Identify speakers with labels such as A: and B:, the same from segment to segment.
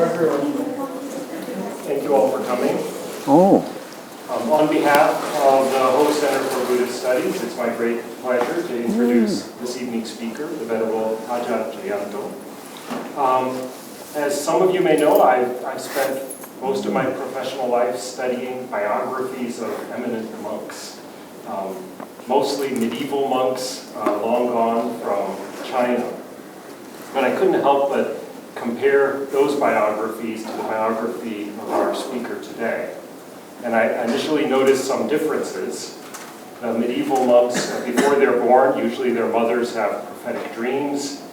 A: Hello, everyone. Thank you all for coming.
B: Oh.
A: On behalf of the Humanities Center for Buddhist Studies, it's my great pleasure to introduce this evening's speaker, the Venerable Ajahn Jayanto. As some of you may know, I've spent most of my professional life studying biographies of eminent monks, mostly medieval monks, long gone from China. But I couldn't help but compare those biographies to the biography of our speaker today. And I initially noticed some differences. The medieval monks, before they're born, usually their mothers have prophetic dreams,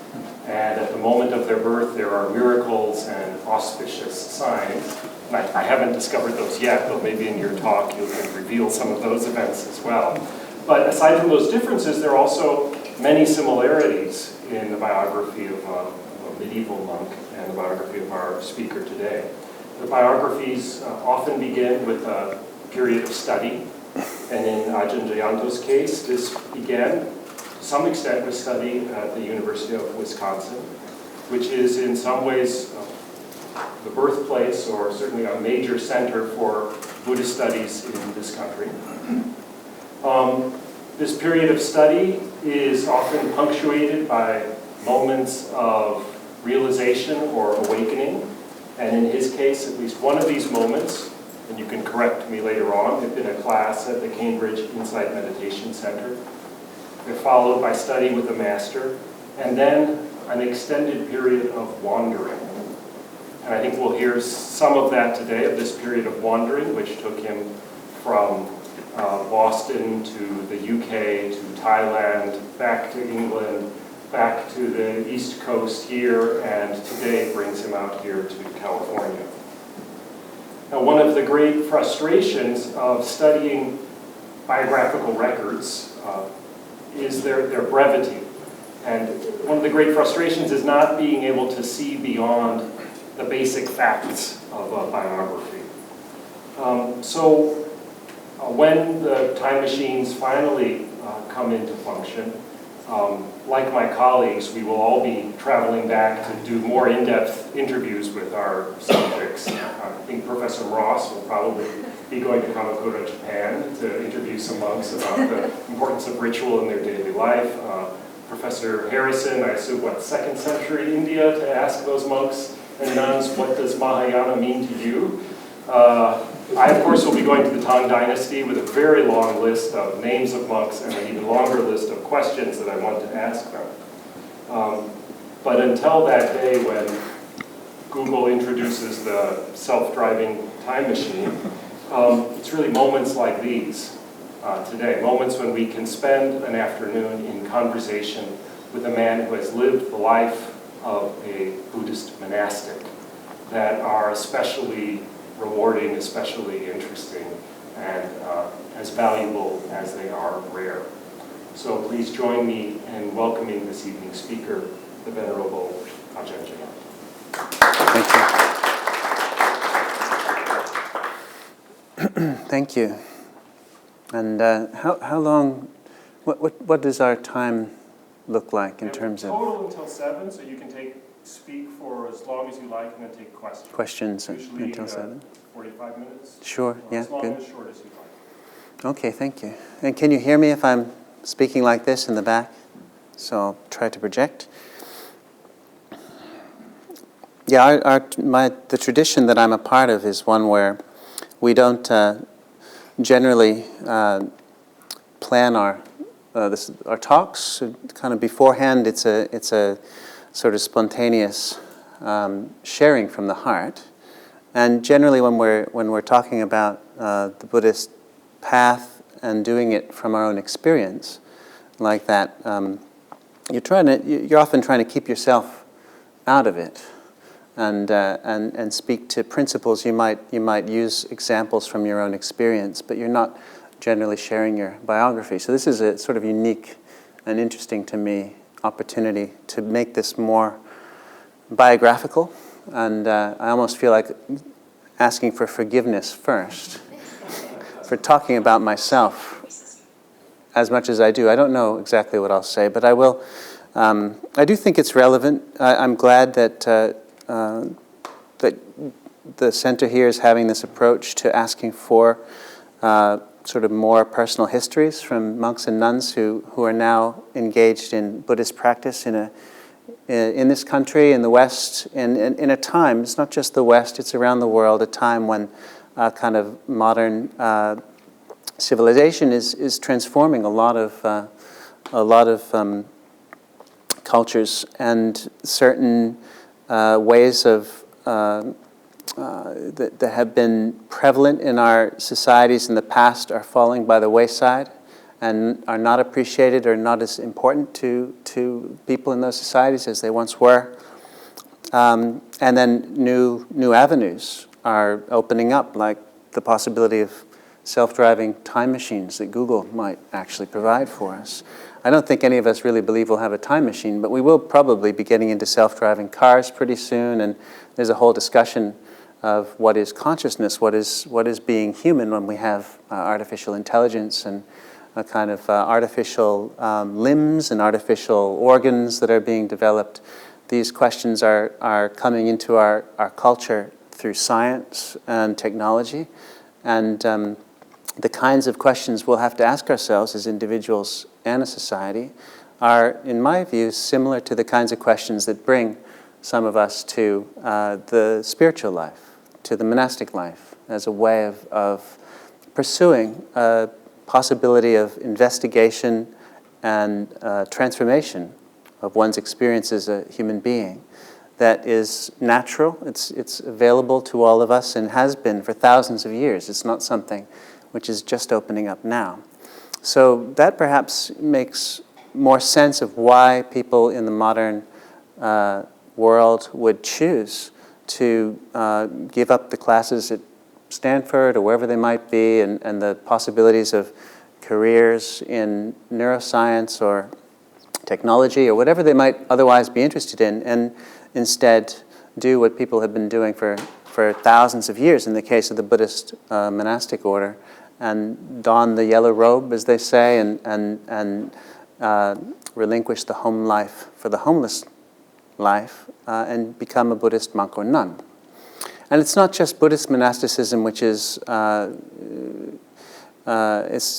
A: and at the moment of their birth there are miracles and auspicious signs. And I haven't discovered those yet, but maybe in your talk you can reveal some of those events as well. But aside from those differences, there are also many similarities in the biography of a medieval monk and the biography of our speaker today. The biographies often begin with a period of study, and in Ajahn Jayanto's case, this began to some extent with study at the University of Wisconsin, which is in some ways the birthplace, or certainly a major center for Buddhist studies in this country. This period of study is often punctuated by moments of realization or awakening. And in his case, at least one of these moments, and you can correct me later on, had been a class at the Cambridge Insight Meditation Center. They're followed by study with a master, and then an extended period of wandering. And I think we'll hear some of that today, of this period of wandering, which took him from Boston to the UK, to Thailand, back to England, back to the East Coast here, and today brings him out here to California. Now, one of the great frustrations of studying biographical records is their brevity. And one of the great frustrations is not being able to see beyond the basic facts of a biography. When the time machines finally come into function, like my colleagues, we will all be traveling back to do more in-depth interviews with our subjects. I think Professor Ross will probably be going to Kamakura, Japan, to interview some monks about the importance of ritual in their daily life. Professor Harrison, I assume, 2nd century India, to ask those monks and nuns, what does Mahayana mean to you? I, of course, will be going to the Tang Dynasty with a very long list of names of monks and an even longer list of questions that I want to ask them. But until that day when Google introduces the self-driving time machine, it's really moments like these today, moments when we can spend an afternoon in conversation with a man who has lived the life of a Buddhist monastic, that are especially rewarding, especially interesting, and as valuable as they are rare. So please join me in welcoming this evening's speaker, the Venerable Ajahn Jayanto.
B: Thank you. Thank you. And how long, what does our time look like in terms of?
A: Total until 7, so you can speak for as long as you like and then take questions.
B: Questions
A: usually
B: until 7?
A: 45 minutes.
B: Sure, yeah,
A: as long
B: good.
A: and as short as you like.
B: Okay, thank you. And can you hear me if I'm speaking like this in the back? So I'll try to project. Yeah, the tradition that I'm a part of is one where we don't generally plan our talks kind of beforehand. It's a sort of spontaneous sharing from the heart. And generally, when we're talking about the Buddhist path and doing it from our own experience, like that, you're often trying to keep yourself out of it, and speak to principles. You might use examples from your own experience, but you're not generally sharing your biography. So this is a sort of unique and interesting to me opportunity to make this more biographical. And I almost feel like asking for forgiveness first for talking about myself as much as I do. I don't know exactly what I'll say, but I will. I do think it's relevant. I'm glad that that the center here is having this approach to asking for sort of more personal histories from monks and nuns who are now engaged in Buddhist practice in this country, in the West, in a time, it's not just the West, it's around the world, a time when kind of modern civilization is transforming a lot of cultures, and certain ways of that have been prevalent in our societies in the past are falling by the wayside and are not appreciated or not as important to people in those societies as they once were. And then new avenues are opening up, like the possibility of self-driving time machines that Google might actually provide for us. I don't think any of us really believe we'll have a time machine, but we will probably be getting into self-driving cars pretty soon, and there's a whole discussion of what is consciousness, what is being human when we have artificial intelligence and a kind of artificial limbs and artificial organs that are being developed. These questions are coming into our culture through science and technology, and the kinds of questions we'll have to ask ourselves as individuals and a society are, in my view, similar to the kinds of questions that bring some of us to the spiritual life, to the monastic life, as a way of pursuing a possibility of investigation and transformation of one's experience as a human being that is natural. It's available to all of us and has been for thousands of years. It's not something which is just opening up now. So that perhaps makes more sense of why people in the modern world would choose to give up the classes at Stanford or wherever they might be, and the possibilities of careers in neuroscience or technology or whatever they might otherwise be interested in, and instead do what people have been doing for thousands of years in the case of the Buddhist monastic order, and don the yellow robe, as they say, and relinquish the home life for the homeless life, and become a Buddhist monk or nun. And it's not just Buddhist monasticism, which is, as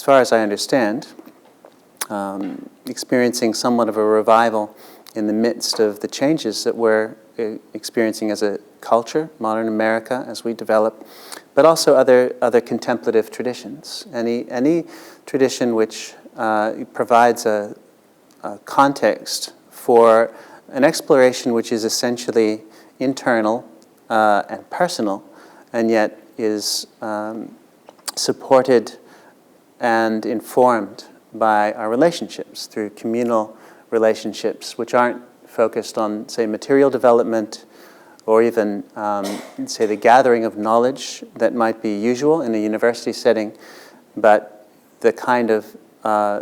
B: far as I understand, experiencing somewhat of a revival in the midst of the changes that we're experiencing as a culture, modern America, as we develop, but also other contemplative traditions. Any tradition which provides a context for an exploration which is essentially internal and personal, and yet is supported and informed by our relationships through communal relationships, which aren't focused on, say, material development or even, say, the gathering of knowledge that might be usual in a university setting, but the kind of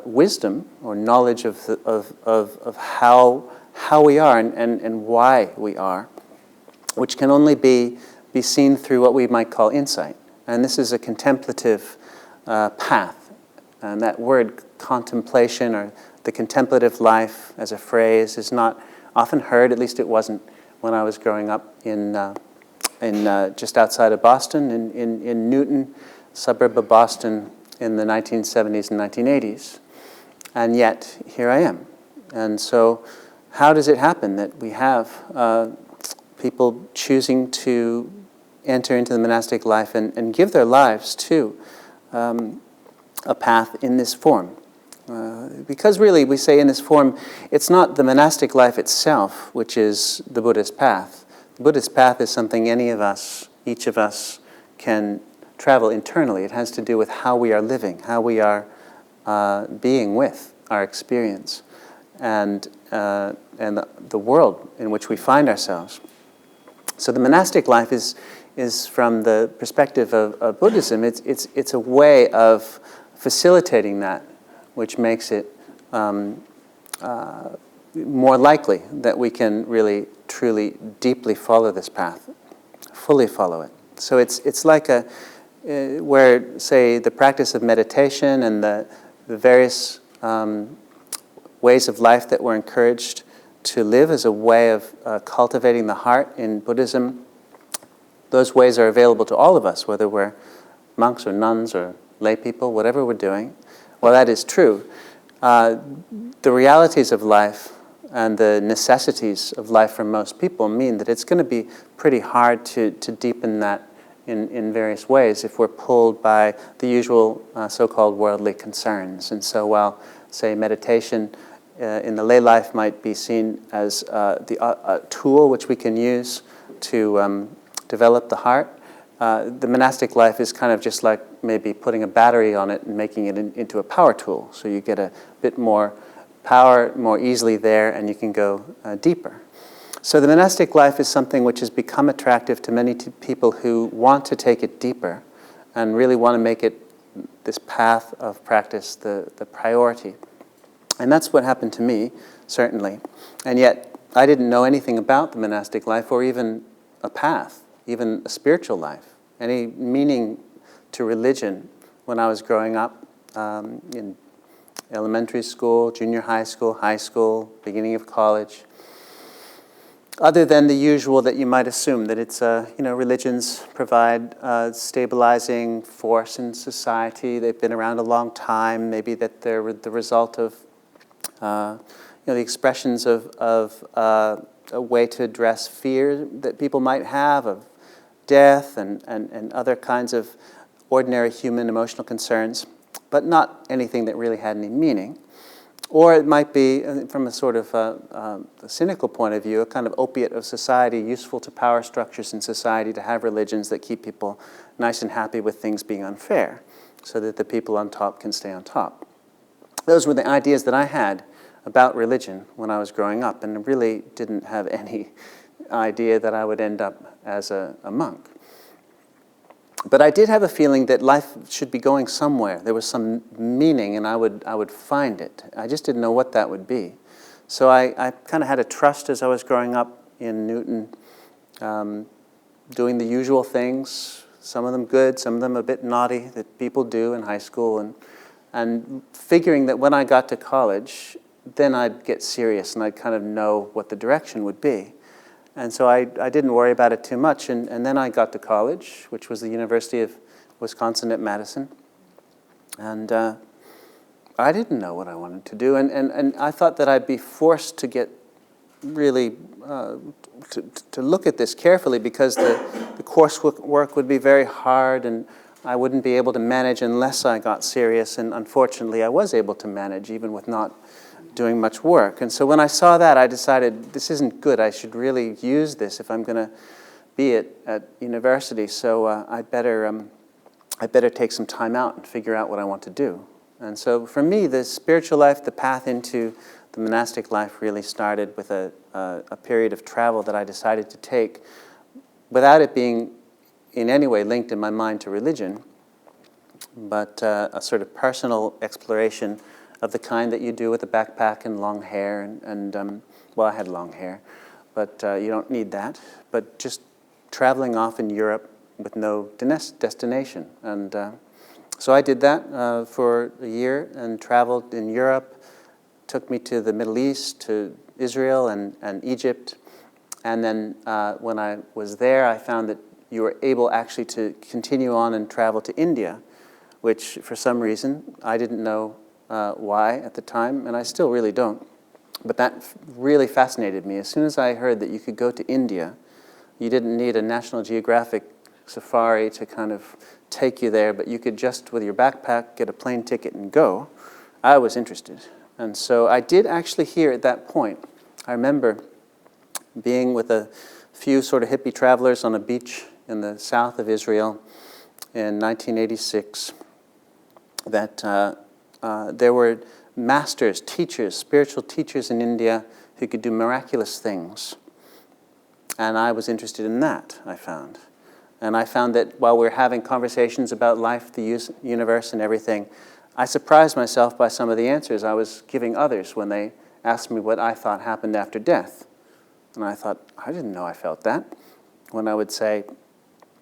B: wisdom or knowledge of how we are and why we are, which can only be seen through what we might call insight. And this is a contemplative path. And that word contemplation, or the contemplative life as a phrase, is not often heard, at least it wasn't when I was growing up in just outside of Boston, in Newton, suburb of Boston, in the 1970s and 1980s. And yet, here I am. And so, how does it happen that we have people choosing to enter into the monastic life and give their lives to a path in this form? Because really, we say in this form, it's not the monastic life itself, which is the Buddhist path. The Buddhist path is something any of us, each of us, can travel internally. It has to do with how we are living, how we are being with our experience, and the world in which we find ourselves. So the monastic life is from the perspective of Buddhism, it's a way of facilitating that, which makes it more likely that we can really, truly, deeply follow this path, fully follow it. So it's like where, say, the practice of meditation and the various ways of life that we're encouraged to live as a way of cultivating the heart in Buddhism those ways are available to all of us, whether we're monks or nuns or lay people, whatever we're doing. Well, that is true. The realities of life and the necessities of life for most people mean that it's going to be pretty hard to deepen that in various ways if we're pulled by the usual so-called worldly concerns. And so while, say, meditation in the lay life might be seen as a tool which we can use to develop the heart, the monastic life is kind of just like maybe putting a battery on it and making it into a power tool. So you get a bit more power more easily there, and you can go deeper. So the monastic life is something which has become attractive to many people who want to take it deeper and really want to make it, this path of practice, the priority. And that's what happened to me, certainly. And yet, I didn't know anything about the monastic life or even a path, even a spiritual life, any meaning to religion when I was growing up in elementary school, junior high school, beginning of college, other than the usual that you might assume, that it's, religions provide a stabilizing force in society. They've been around a long time. Maybe that they're the result of, the expressions of a way to address fear that people might have of death and other kinds of ordinary human emotional concerns, but not anything that really had any meaning. Or it might be, from a sort of a cynical point of view, a kind of opiate of society, useful to power structures in society to have religions that keep people nice and happy with things being unfair, so that the people on top can stay on top. Those were the ideas that I had about religion when I was growing up, and really didn't have any idea that I would end up as a monk. But I did have a feeling that life should be going somewhere. There was some meaning, and I would find it. I just didn't know what that would be. So I kind of had a trust as I was growing up in Newton, doing the usual things, some of them good, some of them a bit naughty, that people do in high school, and figuring that when I got to college, then I'd get serious and I'd kind of know what the direction would be. And so I didn't worry about it too much. And then I got to college, which was the University of Wisconsin at Madison. And I didn't know what I wanted to do. And I thought that I'd be forced to get really, to look at this carefully, because the coursework would be very hard, and I wouldn't be able to manage unless I got serious. And unfortunately, I was able to manage, even with not doing much work. And so when I saw that, I decided this isn't good. I should really use this if I'm going to be at university. So I'd better take some time out and figure out what I want to do. And so for me, the spiritual life, the path into the monastic life, really started with a period of travel that I decided to take without it being in any way linked in my mind to religion, but a sort of personal exploration of the kind that you do with a backpack and long hair, and well, I had long hair, but you don't need that. But just traveling off in Europe with no destination. And so I did that for a year and traveled in Europe, took me to the Middle East, to Israel and Egypt. And then when I was there, I found that you were able actually to continue on and travel to India, which for some reason I didn't know why at the time, and I still really don't. But that really fascinated me. As soon as I heard that you could go to India, you didn't need a National Geographic safari to kind of take you there, but you could just, with your backpack, get a plane ticket and go, I was interested. And so I did actually hear at that point, I remember being with a few sort of hippie travelers on a beach in the south of Israel in 1986, that there were masters, teachers, spiritual teachers in India who could do miraculous things. And I was interested in that, I found. And I found that while we were having conversations about life, the universe, and everything, I surprised myself by some of the answers I was giving others when they asked me what I thought happened after death. And I thought, I didn't know I felt that. When I would say,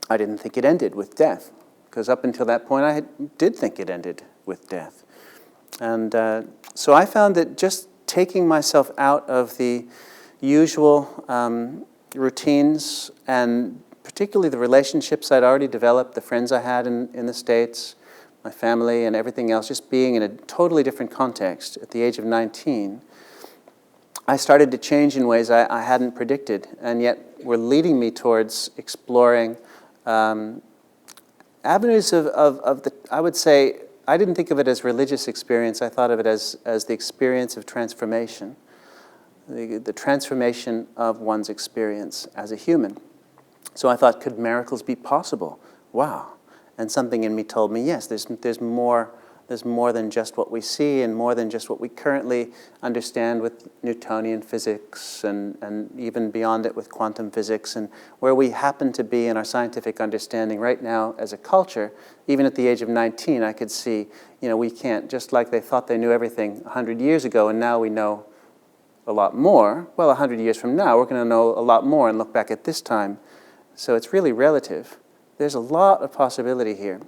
B: I didn't think it ended with death. Because up until that point, I did think it ended with death. And so I found that just taking myself out of the usual routines and particularly the relationships I'd already developed, the friends I had in the States, my family and everything else, just being in a totally different context at the age of 19, I started to change in ways I hadn't predicted, and yet were leading me towards exploring avenues of the, I would say, I didn't think of it as religious experience, I thought of it as the experience of transformation, the transformation of one's experience as a human. So I thought, could miracles be possible? Wow. And something in me told me, yes, there's more than just what we see and more than just what we currently understand with Newtonian physics and even beyond it with quantum physics, and where we happen to be in our scientific understanding right now as a culture. Even at the age of 19, I could see, we can't, just like they thought they knew everything 100 years ago and now we know a lot more. Well, 100 years from now, we're going to know a lot more and look back at this time. So it's really relative. There's a lot of possibility here.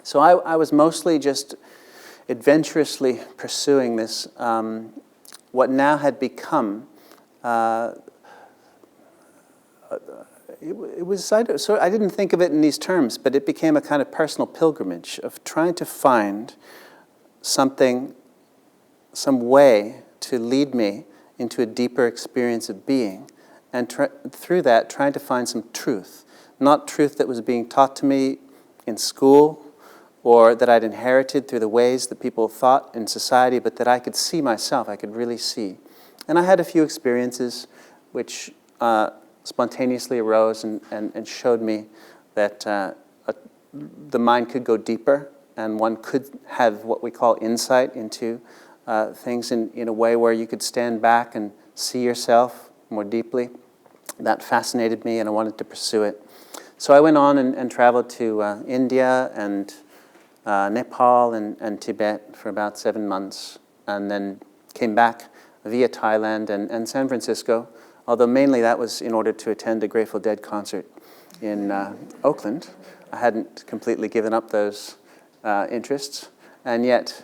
B: So I was mostly just adventurously pursuing this, what now had become, I didn't think of it in these terms, but it became a kind of personal pilgrimage of trying to find something, some way to lead me into a deeper experience of being, and through that trying to find some truth. Not truth that was being taught to me in school or that I'd inherited through the ways that people thought in society, but that I could see myself, I could really see. And I had a few experiences which spontaneously arose and showed me that the mind could go deeper and one could have what we call insight into things in a way where you could stand back and see yourself more deeply. That fascinated me and I wanted to pursue it. So I went on and traveled to India and Nepal and Tibet for about 7 months, and then came back via Thailand and San Francisco, although mainly that was in order to attend a Grateful Dead concert in Oakland. I hadn't completely given up those interests, and yet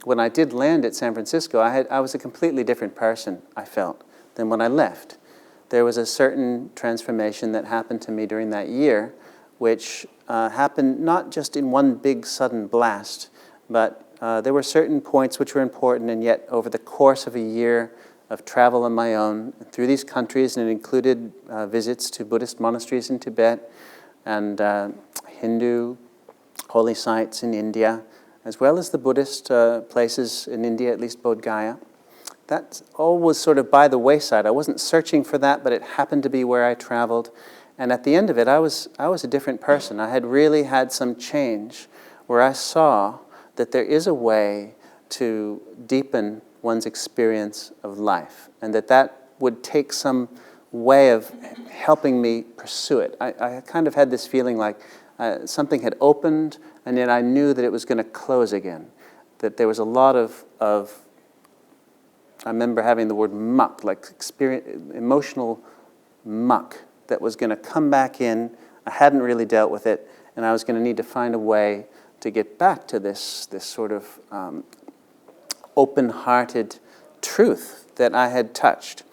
B: when I did land at San Francisco, I was a completely different person, I felt, than when I left. There was a certain transformation that happened to me during that year, which happened not just in one big sudden blast, but there were certain points which were important, and yet over the course of a year of travel on my own through these countries, and it included visits to Buddhist monasteries in Tibet and Hindu holy sites in India, as well as the Buddhist places in India, at least Bodh Gaya. That all was sort of by the wayside. I wasn't searching for that, but it happened to be where I traveled. And at the end of it, I was a different person. I had really had some change where I saw that there is a way to deepen one's experience of life, and that would take some way of helping me pursue it. I kind of had this feeling like something had opened, and yet I knew that it was going to close again, that there was a lot of I remember having the word muck, like emotional muck, that was going to come back in. I hadn't really dealt with it, and I was going to need to find a way to get back to this sort of open-hearted truth that I had touched.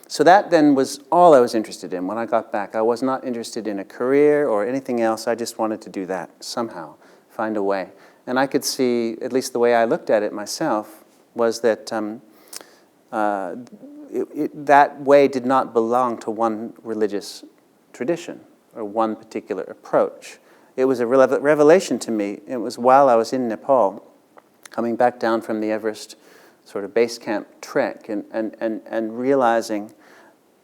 B: So that then was all I was interested in when I got back. I was not interested in a career or anything else. I just wanted to do that somehow, find a way. And I could see, at least the way I looked at it myself, was that that way did not belong to one religious tradition or one particular approach. It was a revelation to me. It was while I was in Nepal, coming back down from the Everest sort of base camp trek and realizing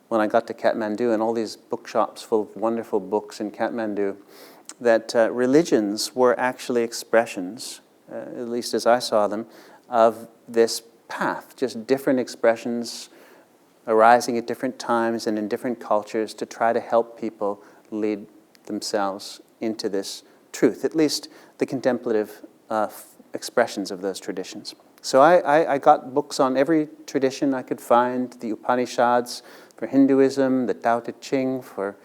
B: when I got to Kathmandu and all these bookshops full of wonderful books in Kathmandu, that religions were actually expressions, at least as I saw them, of this path, just different expressions arising at different times and in different cultures to try to help people lead themselves into this truth, at least the contemplative expressions of those traditions. So I got books on every tradition I could find, the Upanishads for Hinduism, the Tao Te Ching for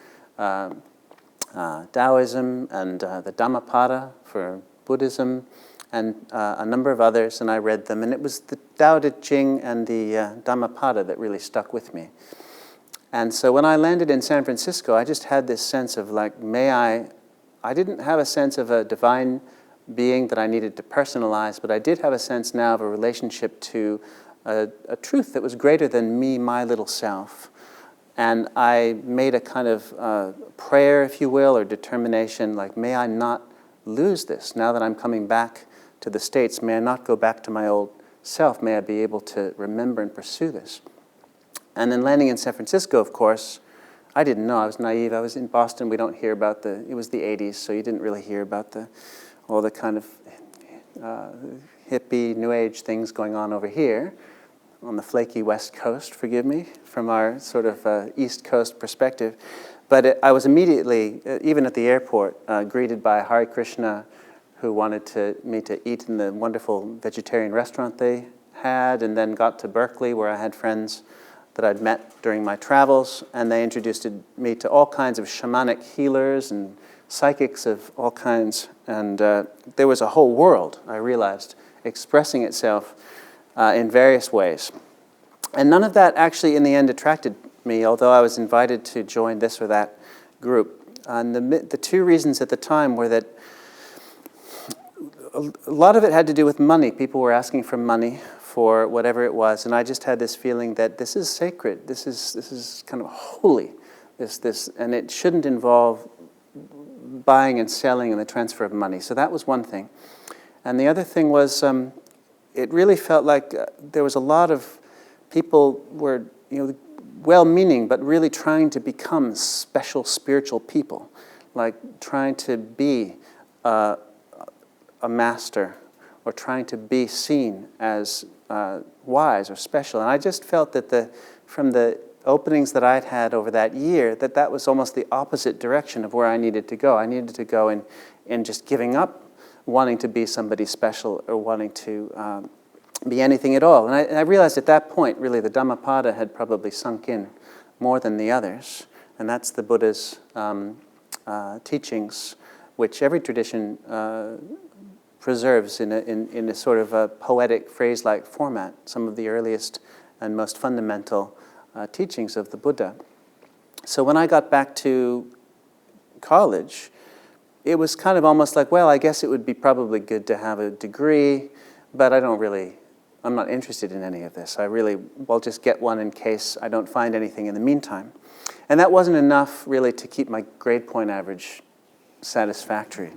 B: Taoism, and the Dhammapada for Buddhism, and a number of others, and I read them. And it was the Tao Te Ching and the Dhammapada that really stuck with me. And so when I landed in San Francisco, I just had this sense of like, I didn't have a sense of a divine being that I needed to personalize, but I did have a sense now of a relationship to a truth that was greater than me, my little self. And I made a kind of prayer, if you will, or determination, like, may I not lose this. Now that I'm coming back to the States, may I not go back to my old self. May I be able to remember and pursue this. And then landing in San Francisco, of course, I didn't know. I was naive. I was in Boston. We don't hear about it was the 80s, so you didn't really hear about all the kind of hippie, New Age things going on over here on the flaky West Coast, forgive me, from our sort of East Coast perspective. But I was immediately, even at the airport, greeted by Hare Krishna, who wanted me to eat in the wonderful vegetarian restaurant they had, and then got to Berkeley, where I had friends that I'd met during my travels, and they introduced me to all kinds of shamanic healers and psychics of all kinds. And there was a whole world, I realized, expressing itself in various ways. And none of that actually in the end attracted me, although I was invited to join this or that group. And the two reasons at the time were that a lot of it had to do with money. People were asking for money for whatever it was, and I just had this feeling that this is sacred, this is kind of holy, and it shouldn't involve buying and selling and the transfer of money. So that was one thing. And the other thing was, it really felt like there was a lot of people were, well-meaning, but really trying to become special spiritual people, like trying to be a master or trying to be seen as wise or special. And I just felt that from the openings that I'd had over that year, that was almost the opposite direction of where I needed to go. I needed to go in just giving up wanting to be somebody special or wanting to be anything at all. And I realized at that point, really, the Dhammapada had probably sunk in more than the others. And that's the Buddha's teachings, which every tradition preserves in a sort of a poetic phrase-like format, some of the earliest and most fundamental teachings of the Buddha. So when I got back to college, it was kind of almost like, well, I guess it would be probably good to have a degree, but I'm not interested in any of this. I'll just get one in case I don't find anything in the meantime. And that wasn't enough, really, to keep my grade point average satisfactory.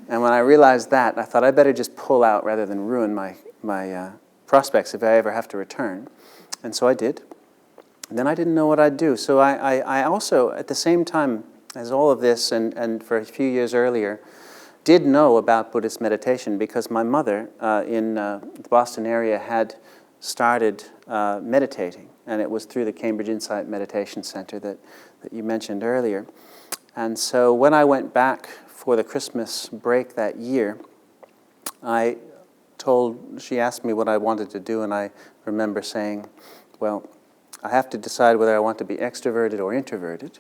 B: And when I realized that, I thought I better just pull out rather than ruin my prospects if I ever have to return. And so I did. And then I didn't know what I'd do. So I also, at the same time as all of this, and for a few years earlier, did know about Buddhist meditation because my mother in the Boston area had started meditating. And it was through the Cambridge Insight Meditation Center that you mentioned earlier. And so when I went back for the Christmas break that year, she asked me what I wanted to do, and I remember saying, well, I have to decide whether I want to be extroverted or introverted.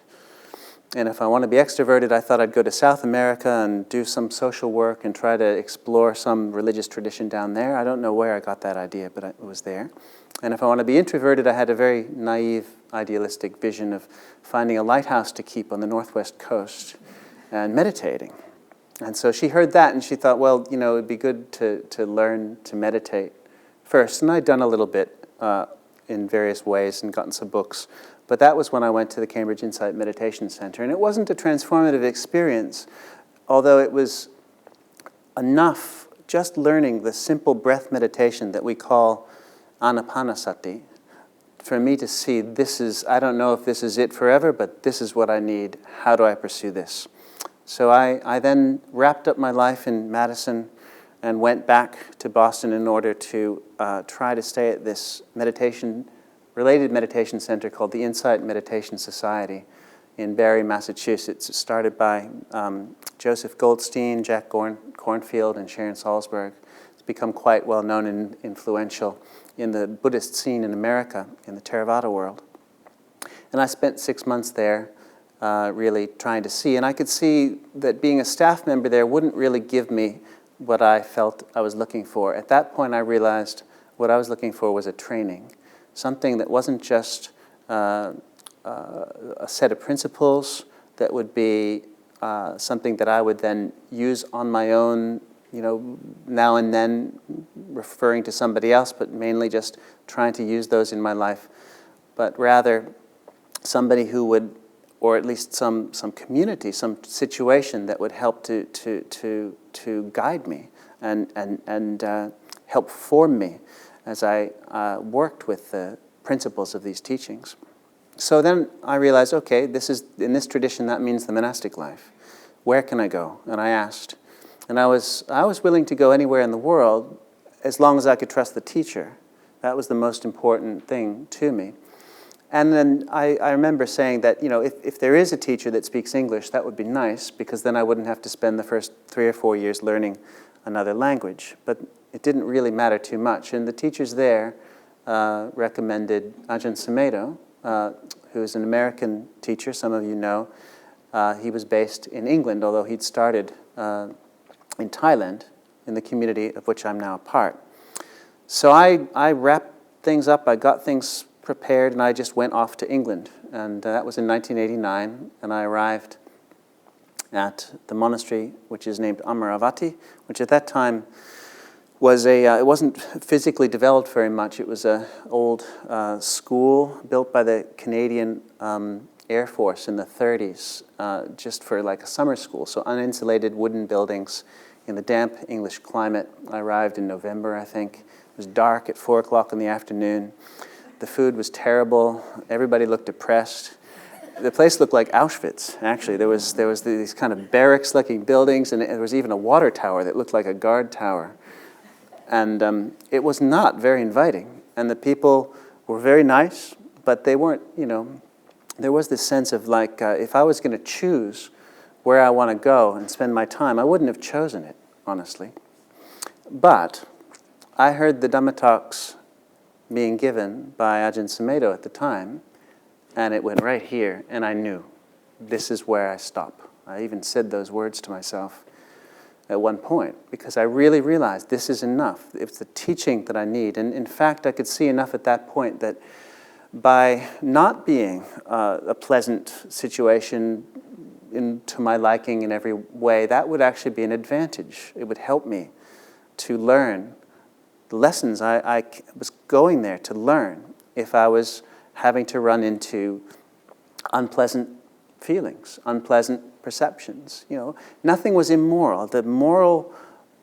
B: And if I want to be extroverted, I thought I'd go to South America and do some social work and try to explore some religious tradition down there. I don't know where I got that idea, but it was there. And if I want to be introverted, I had a very naive, idealistic vision of finding a lighthouse to keep on the Northwest Coast and meditating. And so she heard that and she thought, well, it would be good to learn to meditate first. And I'd done a little bit in various ways and gotten some books. But that was when I went to the Cambridge Insight Meditation Center. And it wasn't a transformative experience, although it was enough just learning the simple breath meditation that we call anapanasati for me to see I don't know if this is it forever, but this is what I need. How do I pursue this? So I then wrapped up my life in Madison and went back to Boston in order to try to stay at this related meditation center called the Insight Meditation Society in Barre, Massachusetts. It's started by Joseph Goldstein, Jack Cornfield, and Sharon Salzberg. It's become quite well known and influential in the Buddhist scene in America, in the Theravada world. And I spent 6 months there really trying to see. And I could see that being a staff member there wouldn't really give me what I felt I was looking for. At that point, I realized what I was looking for was a training, something that wasn't just a set of principles that would be something that I would then use on my own, now and then referring to somebody else, but mainly just trying to use those in my life. But rather somebody who would, or at least some community, some situation that would help to guide me and help form me as I worked with the principles of these teachings. So then I realized, okay, in this tradition, that means the monastic life. Where can I go? And I asked. And I was willing to go anywhere in the world as long as I could trust the teacher. That was the most important thing to me. And then I remember saying that, if there is a teacher that speaks English, that would be nice, because then I wouldn't have to spend the first 3 or 4 years learning another language. But it didn't really matter too much. And the teachers there recommended Ajahn Jayanto, who's an American teacher, some of you know. He was based in England, although he'd started in Thailand, in the community of which I'm now a part. So I wrapped things up, I got things prepared, and I just went off to England. And that was in 1989, and I arrived at the monastery, which is named Amaravati, which at that time was it wasn't physically developed very much. It was an old school built by the Canadian Air Force in the 30s, just for like a summer school. So uninsulated wooden buildings in the damp English climate. I arrived in November, I think. It was dark at 4 o'clock in the afternoon. The food was terrible. Everybody looked depressed. The place looked like Auschwitz, actually. There was these kind of barracks-looking buildings, and there was even a water tower that looked like a guard tower. And it was not very inviting. And the people were very nice, but they weren't, there was this sense of like, if I was going to choose where I want to go and spend my time, I wouldn't have chosen it, honestly. But I heard the Dhamma talks being given by Ajahn Jayanto at the time, and it went right here, and I knew this is where I stop. I even said those words to myself at one point, because I really realized this is enough. It's the teaching that I need. And in fact, I could see enough at that point that by not being a pleasant situation to my liking in every way, that would actually be an advantage. It would help me to learn the lessons I was going there to learn if I was having to run into unpleasant feelings, unpleasant perceptions. Nothing was immoral. The moral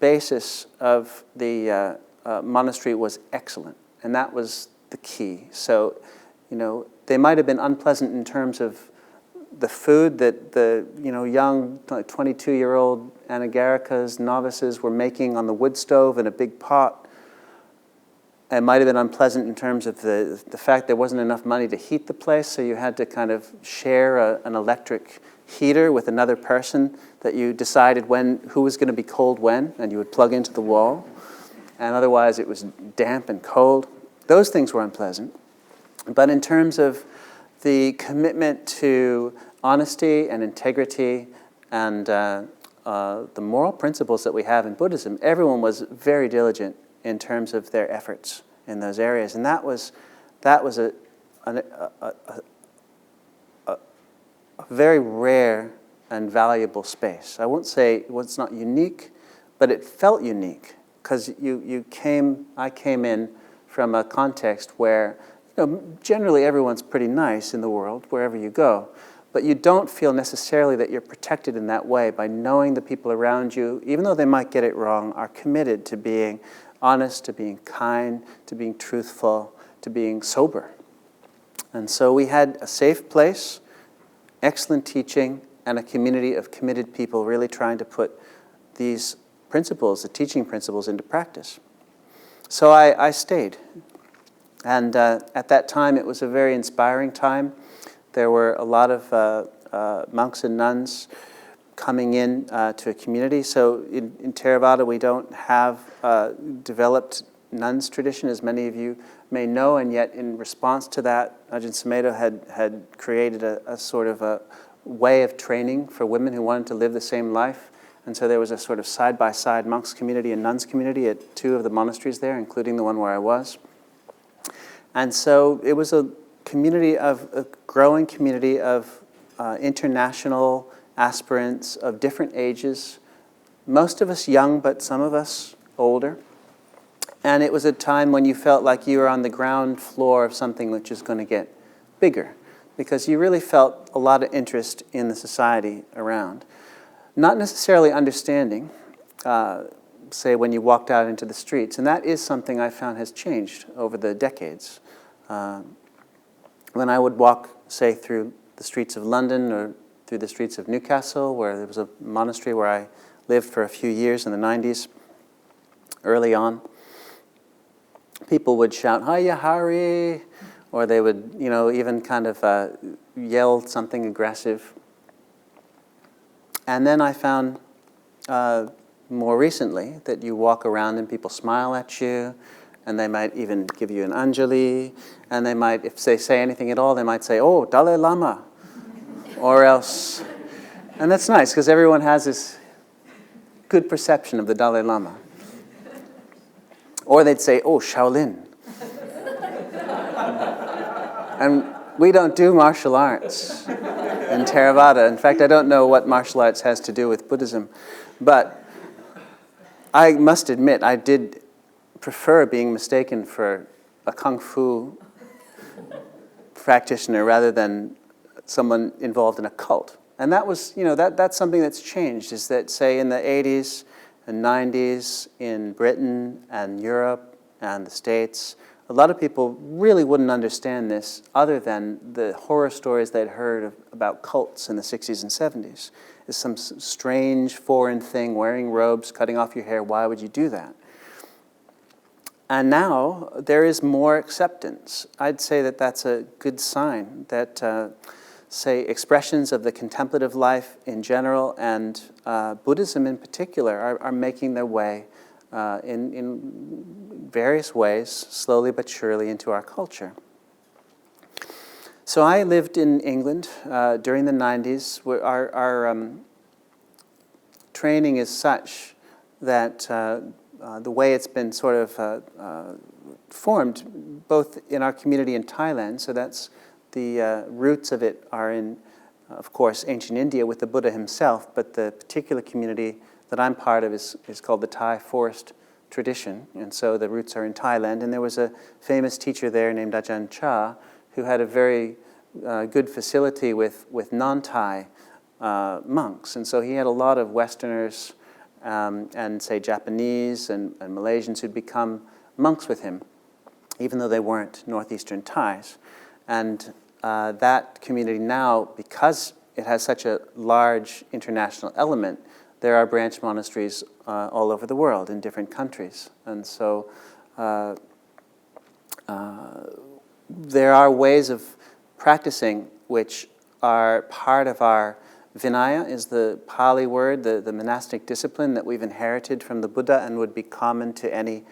B: basis of the monastery was excellent, and that was the key. So, they might have been unpleasant in terms of the food that the young 22-year-old Anagarikas, novices, were making on the wood stove in a big pot. It might have been unpleasant in terms of the fact there wasn't enough money to heat the place, so you had to kind of share an electric heater with another person that you decided who was going to be cold when, and you would plug into the wall. And otherwise it was damp and cold. Those things were unpleasant. But in terms of the commitment to honesty and integrity and the moral principles that we have in Buddhism, everyone was very diligent in terms of their efforts in those areas. And that was a very rare and valuable space. I won't say it's not unique, but it felt unique, because I came in from a context where generally everyone's pretty nice in the world, wherever you go, but you don't feel necessarily that you're protected in that way by knowing the people around you, even though they might get it wrong, are committed to being honest, to being kind, to being truthful, to being sober. And so we had a safe place, excellent teaching, and a community of committed people really trying to put these principles, the teaching principles, into practice. So I stayed. And at that time, it was a very inspiring time. There were a lot of monks and nuns coming in to a community. So in Theravada, we don't have developed nuns tradition, as many of you may know, and yet in response to that, Ajahn Jayanto had created a sort of a way of training for women who wanted to live the same life. And so there was a sort of side-by-side monks community and nuns community at 2 of the monasteries there, including the one where I was. And so it was a a growing community of international aspirants of different ages, most of us young, but some of us older. And it was a time when you felt like you were on the ground floor of something which is going to get bigger, because you really felt a lot of interest in the society around. Not necessarily understanding, say, when you walked out into the streets. And that is something I found has changed over the decades. When I would walk, say, through the streets of London or through the streets of Newcastle, where there was a monastery where I lived for a few years in the 90s, early on, people would shout, "Hiya, Hari," or they would, even kind of yell something aggressive. And then I found more recently that you walk around and people smile at you, and they might even give you an anjali, and they might, if they say anything at all, they might say, "Oh, Dalai Lama," or else. And that's nice, because everyone has this good perception of the Dalai Lama. Or they'd say, "Oh, Shaolin." And we don't do martial arts in Theravada. In fact, I don't know what martial arts has to do with Buddhism. But I must admit, I did prefer being mistaken for a kung fu practitioner rather than someone involved in a cult. And that was, that's something that's changed, is that, say, in the 80s and 90s in Britain and Europe and the States, a lot of people really wouldn't understand this other than the horror stories they'd heard about cults in the 60s and 70s. It's some strange foreign thing, wearing robes, cutting off your hair. Why would you do that? And now there is more acceptance. I'd say that that's a good sign that, say, expressions of the contemplative life in general and Buddhism in particular are making their way in various ways, slowly but surely, into our culture. So I lived in England during the 90s. Where our training is such that the way it's been sort of formed, both in our community in Thailand, so that's the roots of it are in, of course, ancient India with the Buddha himself, but the particular community that I'm part of is called the Thai forest tradition, and so the roots are in Thailand. And there was a famous teacher there named Ajahn Chah who had a very good facility with non-Thai monks, and so he had a lot of Westerners and, say, Japanese and Malaysians who'd become monks with him, even though they weren't Northeastern Thais. And that community now, because it has such a large international element, there are branch monasteries all over the world in different countries. And so there are ways of practicing which are part of our Vinaya, is the Pali word, the monastic discipline that we've inherited from the Buddha and would be common to any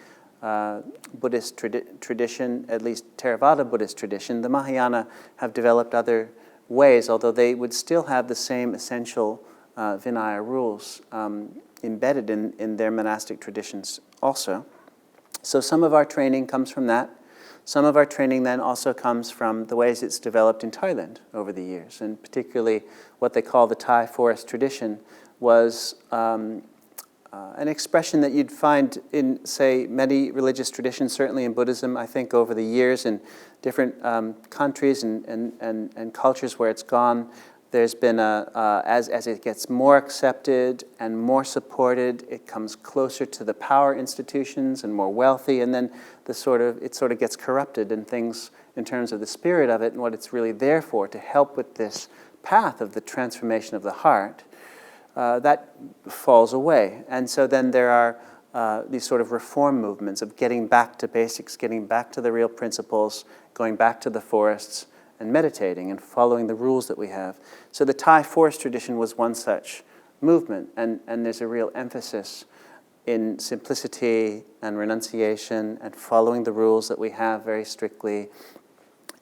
B: Buddhist tradition, at least Theravada Buddhist tradition. The Mahayana have developed other ways, although they would still have the same essential Vinaya rules embedded in their monastic traditions also. So some of our training comes from that. Some of our training then also comes from the ways it's developed in Thailand over the years, and particularly what they call the Thai forest tradition was an expression that you'd find in, say, many religious traditions, certainly in Buddhism. I think over the years in different countries and cultures where it's gone, there's been as it gets more accepted and more supported, it comes closer to the power institutions and more wealthy, and then it sort of gets corrupted in things in terms of the spirit of it and what it's really there for, to help with this path of the transformation of the heart. That falls away. And so then there are these sort of reform movements of getting back to basics, getting back to the real principles, going back to the forests, and meditating and following the rules that we have. So the Thai forest tradition was one such movement, and there's a real emphasis in simplicity and renunciation and following the rules that we have very strictly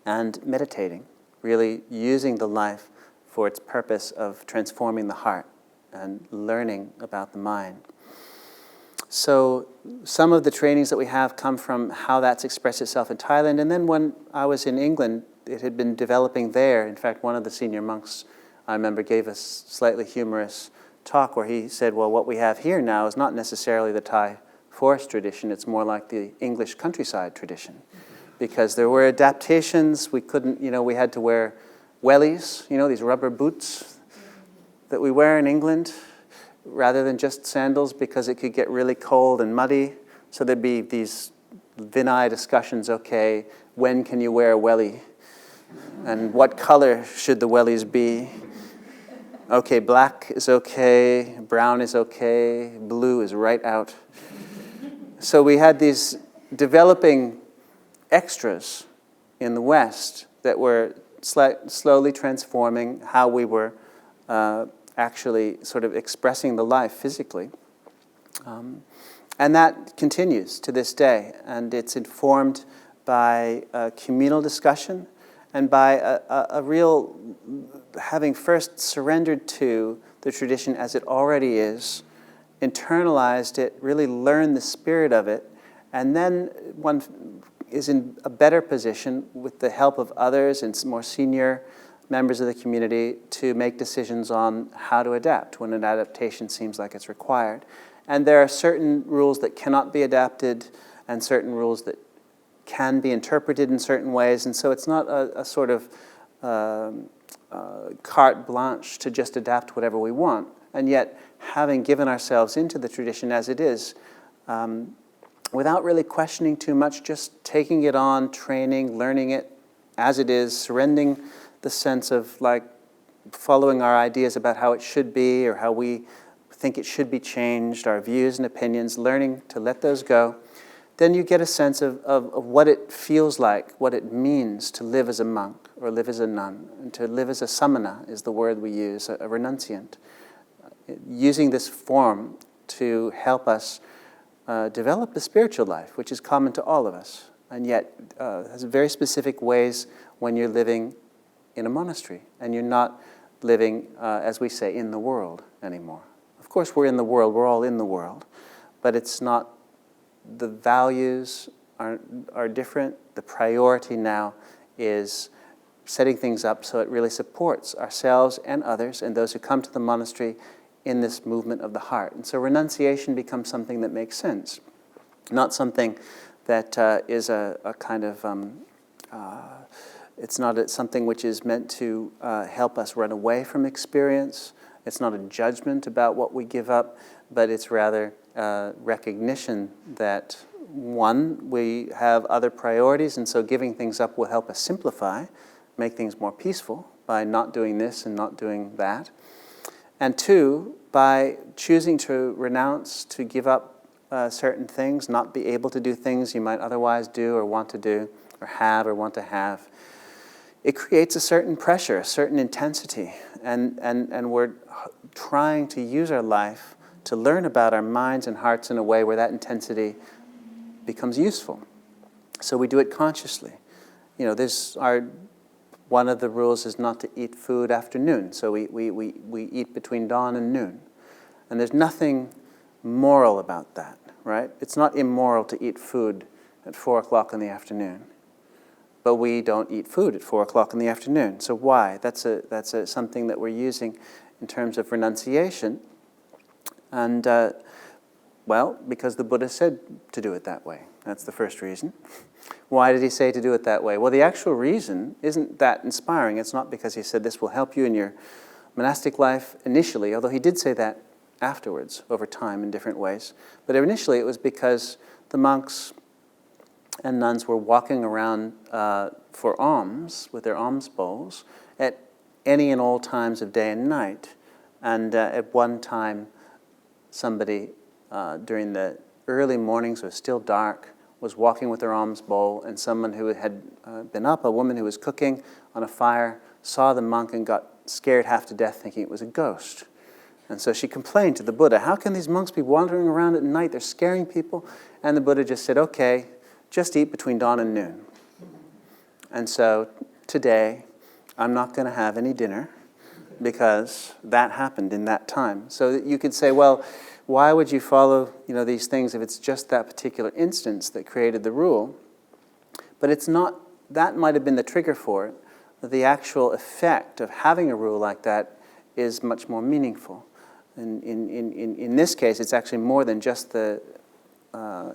B: and meditating, really using the life for its purpose of transforming the heart and learning about the mind. So some of the trainings that we have come from how that's expressed itself in Thailand. And then when I was in England it had been developing there. In fact, one of the senior monks, I remember, gave a slightly humorous talk where he said, well, what we have here now is not necessarily the Thai forest tradition, it's more like the English countryside tradition. Because there were adaptations, we couldn't, we had to wear wellies, these rubber boots that we wear in England, rather than just sandals, because it could get really cold and muddy. So there'd be these Vinaya discussions, okay, when can you wear a welly? And what color should the wellies be? Okay, black is okay, brown is okay, blue is right out. So we had these developing extras in the West that were slowly transforming how we were actually sort of expressing the life physically. And that continues to this day, and it's informed by communal discussion and by a real having first surrendered to the tradition as it already is, internalized it, really learned the spirit of it, and then one is in a better position with the help of others and more senior members of the community to make decisions on how to adapt when an adaptation seems like it's required. And there are certain rules that cannot be adapted and certain rules that can be interpreted in certain ways, and so it's not a sort of carte blanche to just adapt whatever we want. And yet, having given ourselves into the tradition as it is, without really questioning too much, just taking it on, training, learning it as it is, surrendering the sense of like following our ideas about how it should be or how we think it should be changed, our views and opinions, learning to let those go, then you get a sense of what it feels like, what it means to live as a monk or live as a nun. And to live as a samana is the word we use, a renunciant. Using this form to help us develop the spiritual life, which is common to all of us, and yet has very specific ways when you're living in a monastery and you're not living, as we say, in the world anymore. Of course, we're in the world, we're all in the world, but it's not, the values are different. The priority now is setting things up so it really supports ourselves and others and those who come to the monastery in this movement of the heart. And so renunciation becomes something that makes sense, not something that is a kind of, it's not something which is meant to help us run away from experience. It's not a judgment about what we give up, but it's rather recognition that, one, we have other priorities, and so giving things up will help us simplify, make things more peaceful by not doing this and not doing that. And two, by choosing to renounce, to give up certain things, not be able to do things you might otherwise do or want to do or have or want to have, it creates a certain pressure, a certain intensity, and we're trying to use our life to learn about our minds and hearts in a way where that intensity becomes useful. So we do it consciously. One of the rules is not to eat food after noon. So we eat between dawn and noon. And there's nothing moral about that, right? It's not immoral to eat food at 4 o'clock in the afternoon. But we don't eat food at 4 o'clock in the afternoon. So why? That's something that we're using in terms of renunciation. And, because the Buddha said to do it that way. That's the first reason. Why did he say to do it that way? Well, the actual reason isn't that inspiring. It's not because he said this will help you in your monastic life initially, although he did say that afterwards, over time, in different ways. But initially it was because the monks and nuns were walking around for alms, with their alms bowls, at any and all times of day and night. And at one time, somebody during the early mornings, it was still dark, was walking with her alms bowl, and someone who had been up, a woman who was cooking on a fire, saw the monk and got scared half to death thinking it was a ghost. And so she complained to the Buddha, how can these monks be wandering around at night? They're scaring people. And the Buddha just said, okay, just eat between dawn and noon. And so today, I'm not going to have any dinner because that happened in that time. So that you could say, well, why would you follow these things if it's just that particular instance that created the rule? But it's not that might have been the trigger for it. The actual effect of having a rule like that is much more meaningful. In this case, it's actually more than just the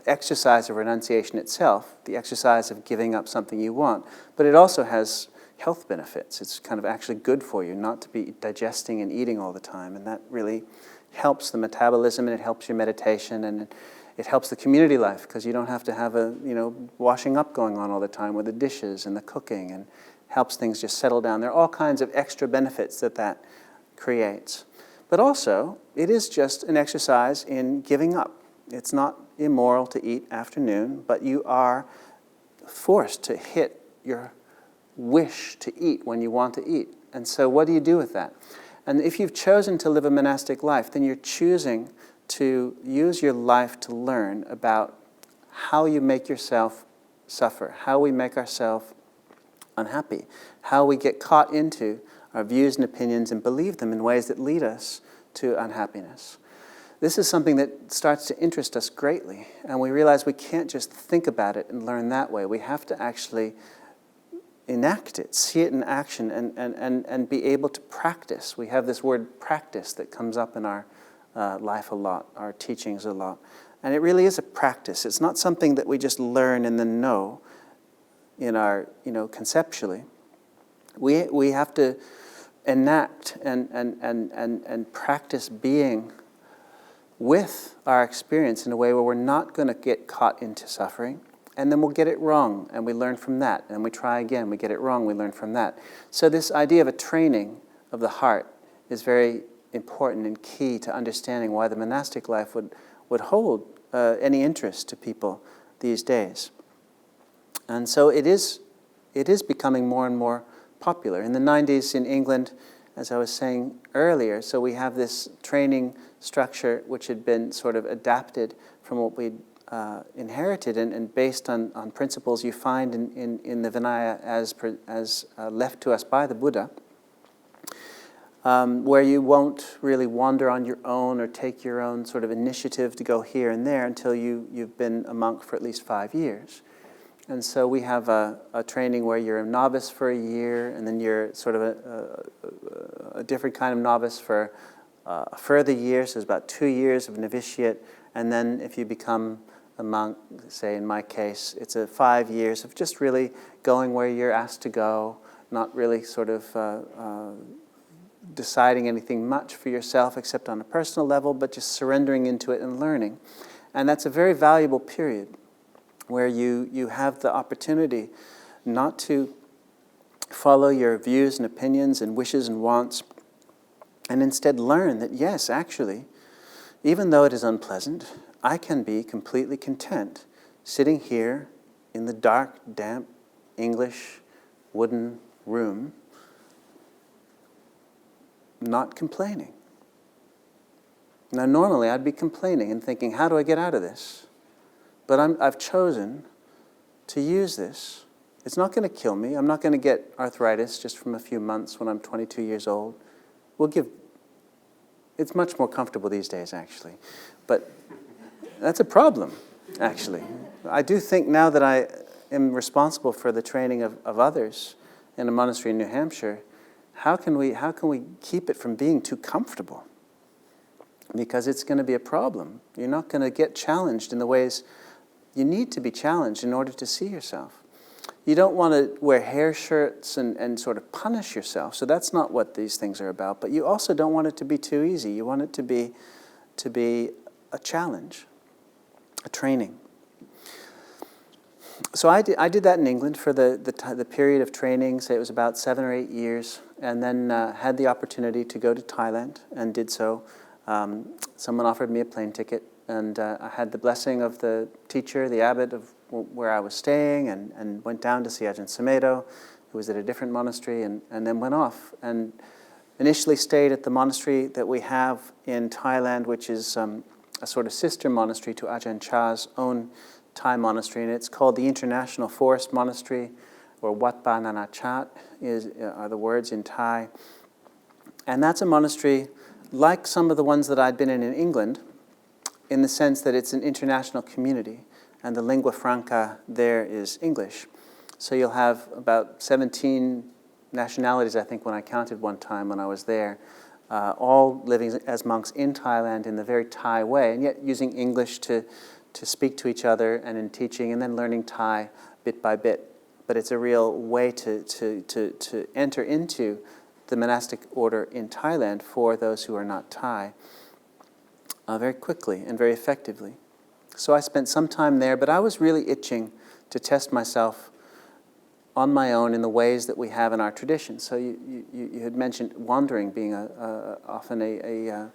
B: exercise of renunciation itself, the exercise of giving up something you want, but it also has health benefits. It's kind of actually good for you not to be digesting and eating all the time, and that really helps the metabolism, and it helps your meditation, and it helps the community life, because you don't have to have a washing up going on all the time with the dishes and the cooking, and helps things just settle down. There are all kinds of extra benefits that creates. But also, it is just an exercise in giving up. It's not immoral to eat after noon, but you are forced to hit your wish to eat when you want to eat. And so what do you do with that? And if you've chosen to live a monastic life, then you're choosing to use your life to learn about how you make yourself suffer, how we make ourselves unhappy, how we get caught into our views and opinions and believe them in ways that lead us to unhappiness. This is something that starts to interest us greatly, and we realize we can't just think about it and learn that way. We have to actually enact it, see it in action, and be able to practice. We have this word practice that comes up in our life a lot, our teachings a lot. And it really is a practice. It's not something that we just learn and then know in our, conceptually. We have to enact and practice being with our experience in a way where we're not going to get caught into suffering, and then we'll get it wrong, and we learn from that, and we try again, we get it wrong, we learn from that. So this idea of a training of the heart is very important and key to understanding why the monastic life would hold any interest to people these days. And so it is becoming more and more popular. In the 90s in England, as I was saying earlier, so we have this training structure which had been sort of adapted from what we'd inherited and based on principles you find in the Vinaya as left to us by the Buddha, where you won't really wander on your own or take your own sort of initiative to go here and there until you've been a monk for at least 5 years. And so we have a training where you're a novice for a year, and then you're sort of a different kind of novice for a further year, so it's about 2 years of novitiate, and then if you become a monk, say in my case, it's 5 years of just really going where you're asked to go, not really sort of deciding anything much for yourself except on a personal level, but just surrendering into it and learning. And that's a very valuable period where you have the opportunity not to follow your views and opinions and wishes and wants, and instead learn that, yes, actually, even though it is unpleasant, I can be completely content sitting here in the dark, damp, English, wooden room, not complaining. Now, normally I'd be complaining and thinking, how do I get out of this? But I've chosen to use this. It's not going to kill me. I'm not going to get arthritis just from a few months when I'm 22 years old. It's much more comfortable these days, actually. But that's a problem, actually. I do think now that I am responsible for the training of others in a monastery in New Hampshire, how can we keep it from being too comfortable? Because it's going to be a problem. You're not going to get challenged in the ways you need to be challenged in order to see yourself. You don't want to wear hair shirts and sort of punish yourself. So that's not what these things are about. But you also don't want it to be too easy. You want it to be a challenge, a training. So I did that in England for the period of training. Say it was about 7 or 8 years, and then had the opportunity to go to Thailand and did so. Someone offered me a plane ticket. And I had the blessing of the teacher, the abbot of where I was staying, and went down to see Ajahn Jayanto, who was at a different monastery, and then went off. And initially stayed at the monastery that we have in Thailand, which is a sort of sister monastery to Ajahn Chah's own Thai monastery, and it's called the International Forest Monastery, or Wat Pa Nanachat are the words in Thai. And that's a monastery like some of the ones that I'd been in England, in the sense that it's an international community, and the lingua franca there is English. So you'll have about 17 nationalities, I think, when I counted one time when I was there, all living as monks in Thailand in the very Thai way, and yet using English to speak to each other and in teaching, and then learning Thai bit by bit. But it's a real way to enter into the monastic order in Thailand for those who are not Thai very quickly and very effectively. So I spent some time there, but I was really itching to test myself on my own in the ways that we have in our tradition. So you had mentioned wandering being often a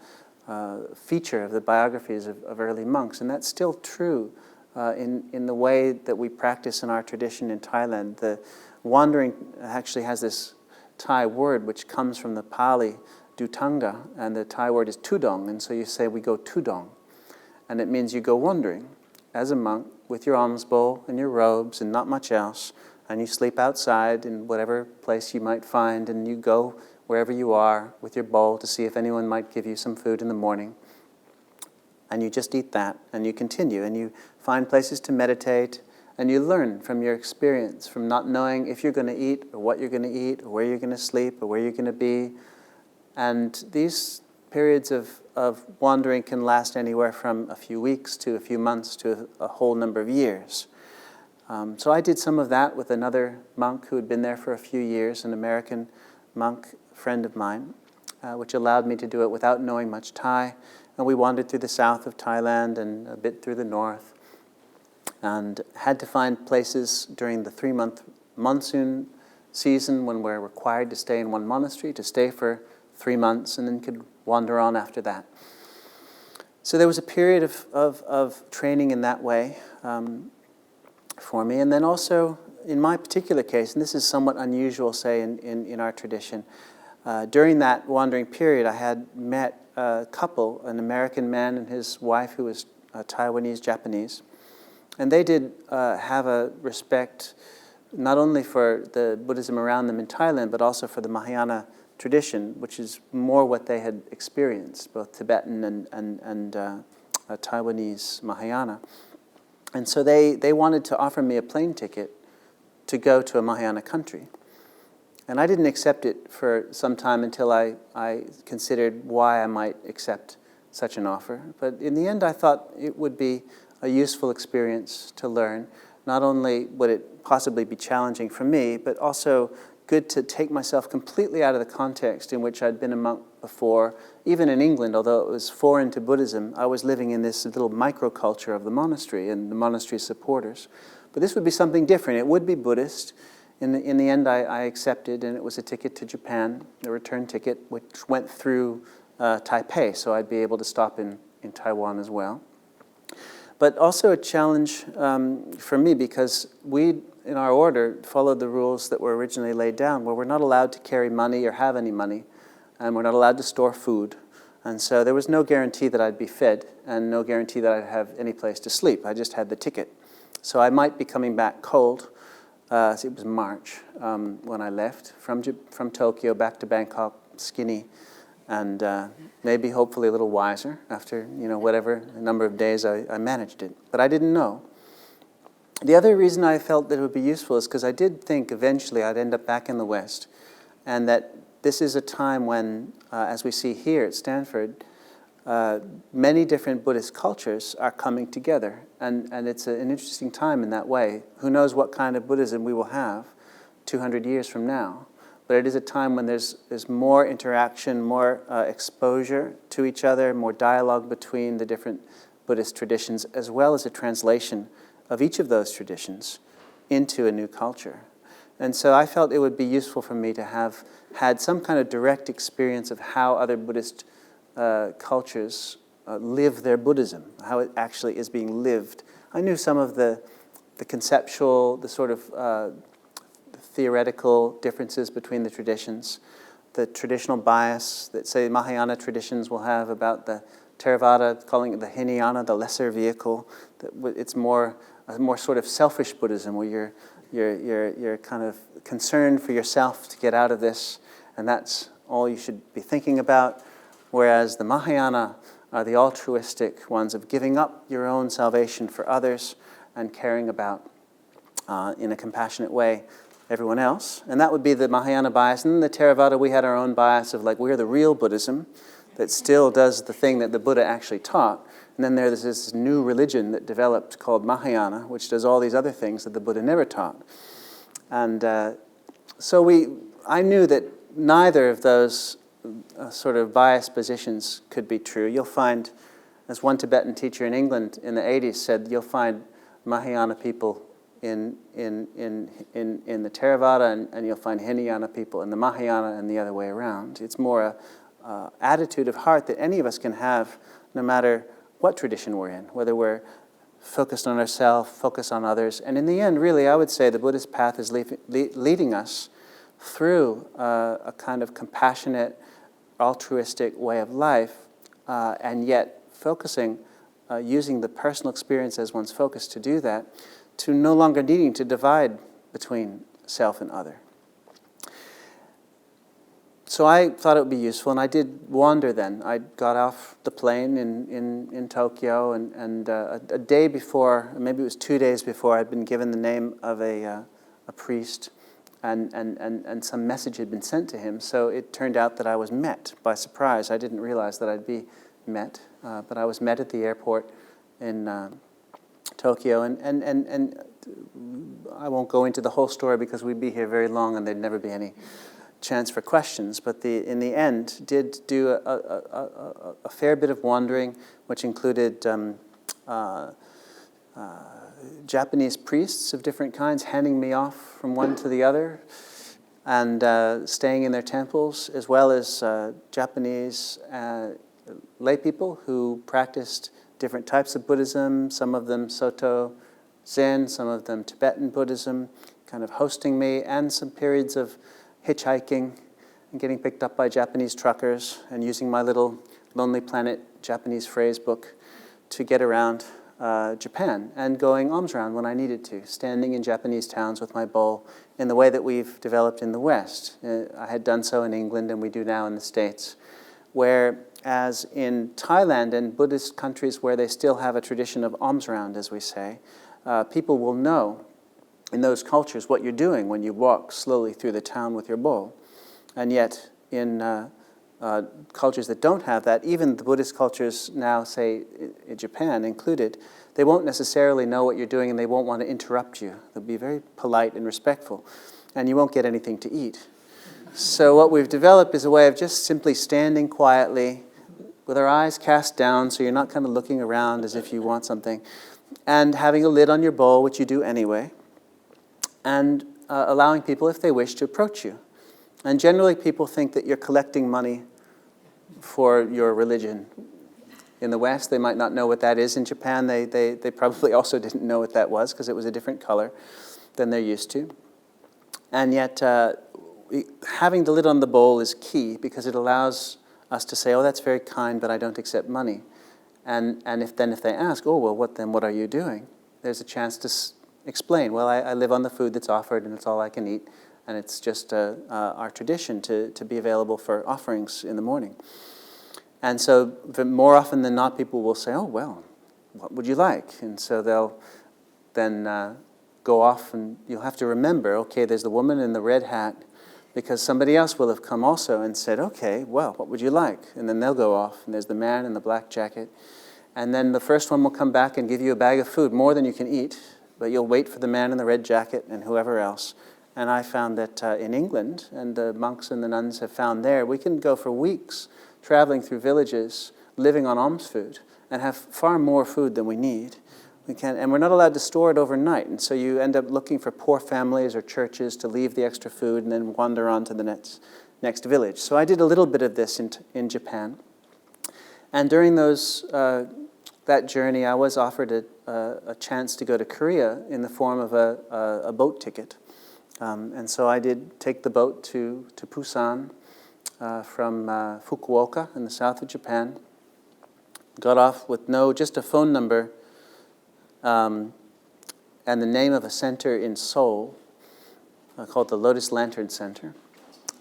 B: feature of the biographies of early monks, and that's still true in the way that we practice in our tradition in Thailand. The wandering actually has this Thai word which comes from the Pali dutanga, and the Thai word is tudong, and so you say we go tudong, and it means you go wandering as a monk with your alms bowl and your robes and not much else, and you sleep outside in whatever place you might find, and you go wherever you are with your bowl to see if anyone might give you some food in the morning, and you just eat that, and you continue, and you find places to meditate, and you learn from your experience, from not knowing if you're going to eat or what you're going to eat or where you're going to sleep or where you're going to be. And these periods of wandering can last anywhere from a few weeks to a few months to a whole number of years. So I did some of that with another monk who had been there for a few years, an American monk friend of mine, which allowed me to do it without knowing much Thai. And we wandered through the south of Thailand and a bit through the north, and had to find places during the 3-month monsoon season when we're required to stay in one monastery, to stay for 3 months, and then could wander on after that. So there was a period of training in that way for me. And then also, in my particular case, and this is somewhat unusual, say, in our tradition, during that wandering period, I had met a couple, an American man and his wife who was Taiwanese-Japanese. And they did have a respect not only for the Buddhism around them in Thailand, but also for the Mahayana tradition, which is more what they had experienced, both Tibetan and Taiwanese Mahayana. And so they wanted to offer me a plane ticket to go to a Mahayana country. And I didn't accept it for some time until I considered why I might accept such an offer. But in the end, I thought it would be a useful experience to learn. Not only would it possibly be challenging for me, but also good to take myself completely out of the context in which I'd been a monk before. Even in England, although it was foreign to Buddhism, I was living in this little microculture of the monastery and the monastery supporters. But this would be something different. It would be Buddhist. In the end, I accepted, and it was a ticket to Japan, a return ticket, which went through Taipei, so I'd be able to stop in Taiwan as well. But also a challenge for me, because we, in our order, followed the rules that were originally laid down, where we're not allowed to carry money or have any money, and we're not allowed to store food. And so there was no guarantee that I'd be fed, and no guarantee that I'd have any place to sleep. I just had the ticket. So I might be coming back cold. It was March when I left from Tokyo back to Bangkok, skinny, and maybe hopefully a little wiser after whatever number of days I managed it. But I didn't know. The other reason I felt that it would be useful is because I did think eventually I'd end up back in the West, and that this is a time when, as we see here at Stanford, many different Buddhist cultures are coming together, and it's an interesting time in that way. Who knows what kind of Buddhism we will have 200 years from now, but it is a time when there's more interaction, more exposure to each other, more dialogue between the different Buddhist traditions, as well as a translation of each of those traditions into a new culture. And so I felt it would be useful for me to have had some kind of direct experience of how other Buddhist cultures live their Buddhism, how it actually is being lived. I knew some of the conceptual, the sort of theoretical differences between the traditions, the traditional bias that, say, Mahayana traditions will have about the Theravada, calling it the Hinayana, the lesser vehicle. It's a more sort of selfish Buddhism, where you're kind of concerned for yourself to get out of this, and that's all you should be thinking about. Whereas the Mahayana are the altruistic ones of giving up your own salvation for others and caring about in a compassionate way everyone else. And that would be the Mahayana bias. And then the Theravada, we had our own bias of like, we're the real Buddhism that still does the thing that the Buddha actually taught. And then there's this new religion that developed called Mahayana, which does all these other things that the Buddha never taught. And so I knew that neither of those sort of biased positions could be true. You'll find, as one Tibetan teacher in England in the 80s said, you'll find Mahayana people in the Theravada, and you'll find Hinayana people in the Mahayana, and the other way around. It's more a attitude of heart that any of us can have, no matter what tradition we're in, whether we're focused on ourselves, focused on others. And in the end, really, I would say the Buddhist path is leading us through a kind of compassionate, altruistic way of life, and yet focusing, using the personal experience as one's focus to do that, to no longer needing to divide between self and other. So I thought it would be useful, and I did wander then. I got off the plane in Tokyo, and a day before, maybe it was 2 days before, I'd been given the name of a priest, and some message had been sent to him. So it turned out that I was met by surprise. I didn't realize that I'd be met, but I was met at the airport in Tokyo, and I won't go into the whole story because we'd be here very long and there'd never be any chance for questions, but in the end did do a fair bit of wandering, which included Japanese priests of different kinds handing me off from one to the other, and staying in their temples, as well as Japanese lay people who practiced different types of Buddhism, some of them Soto Zen, some of them Tibetan Buddhism, kind of hosting me, and some periods of hitchhiking and getting picked up by Japanese truckers and using my little Lonely Planet Japanese phrase book to get around Japan, and going alms round when I needed to, standing in Japanese towns with my bowl in the way that we've developed in the West. I had done so in England, and we do now in the States, whereas in Thailand and Buddhist countries where they still have a tradition of alms round, as we say, people will know in those cultures what you're doing when you walk slowly through the town with your bowl. And yet in cultures that don't have that, even the Buddhist cultures now, say in Japan included, they won't necessarily know what you're doing, and they won't want to interrupt you. They'll be very polite and respectful, and you won't get anything to eat. So what we've developed is a way of just simply standing quietly with our eyes cast down, so you're not kind of looking around as if you want something, and having a lid on your bowl, which you do anyway, and allowing people, if they wish, to approach you. And generally people think that you're collecting money for your religion. In the West, they might not know what that is. In Japan, they probably also didn't know what that was because it was a different color than they're used to. And yet, having the lid on the bowl is key because it allows us to say, oh, that's very kind, but I don't accept money. And if they ask, oh, well, what are you doing? There's a chance to explain, well, I live on the food that's offered, and it's all I can eat. And it's just our tradition to be available for offerings in the morning. And so more often than not, people will say, oh, well, what would you like? And so they'll then go off, and you'll have to remember, okay, there's the woman in the red hat, because somebody else will have come also and said, okay, well, what would you like? And then they'll go off, and there's the man in the black jacket. And then the first one will come back and give you a bag of food, more than you can eat, but you'll wait for the man in the red jacket and whoever else. And I found that in England, and the monks and the nuns have found there, we can go for weeks traveling through villages, living on alms food, and have far more food than we need. And we're not allowed to store it overnight, and so you end up looking for poor families or churches to leave the extra food and then wander on to the next village. So I did a little bit of this in Japan. And during that journey, I was offered a chance to go to Korea in the form of a boat ticket. And so I did take the boat to Busan from Fukuoka in the south of Japan. Got off with just a phone number and the name of a center in Seoul called the Lotus Lantern Center,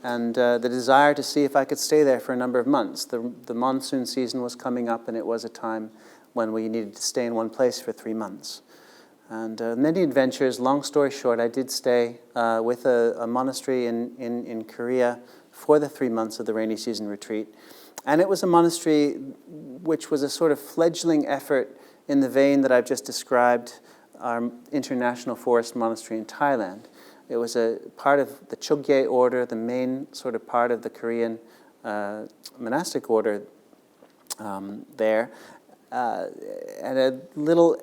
B: and the desire to see if I could stay there for a number of months. The monsoon season was coming up, and it was a time when we needed to stay in one place for 3 months. and many adventures. Long story short, I did stay with a monastery in Korea for the 3 months of the rainy season retreat. And it was a monastery which was a sort of fledgling effort in the vein that I've just described, our International Forest Monastery in Thailand. It was a part of the Chogye order, the main sort of part of the Korean monastic order there, and a little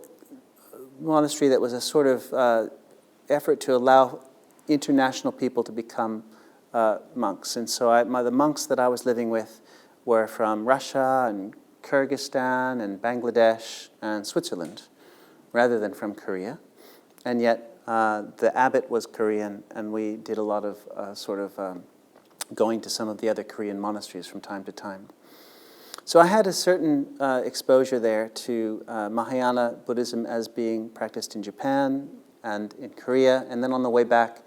B: monastery that was a sort of effort to allow international people to become monks. And so the monks that I was living with were from Russia and Kyrgyzstan and Bangladesh and Switzerland, rather than from Korea. And yet the abbot was Korean, and we did a lot of going to some of the other Korean monasteries from time to time. So I had a certain exposure there to Mahayana Buddhism as being practiced in Japan and in Korea, and then on the way back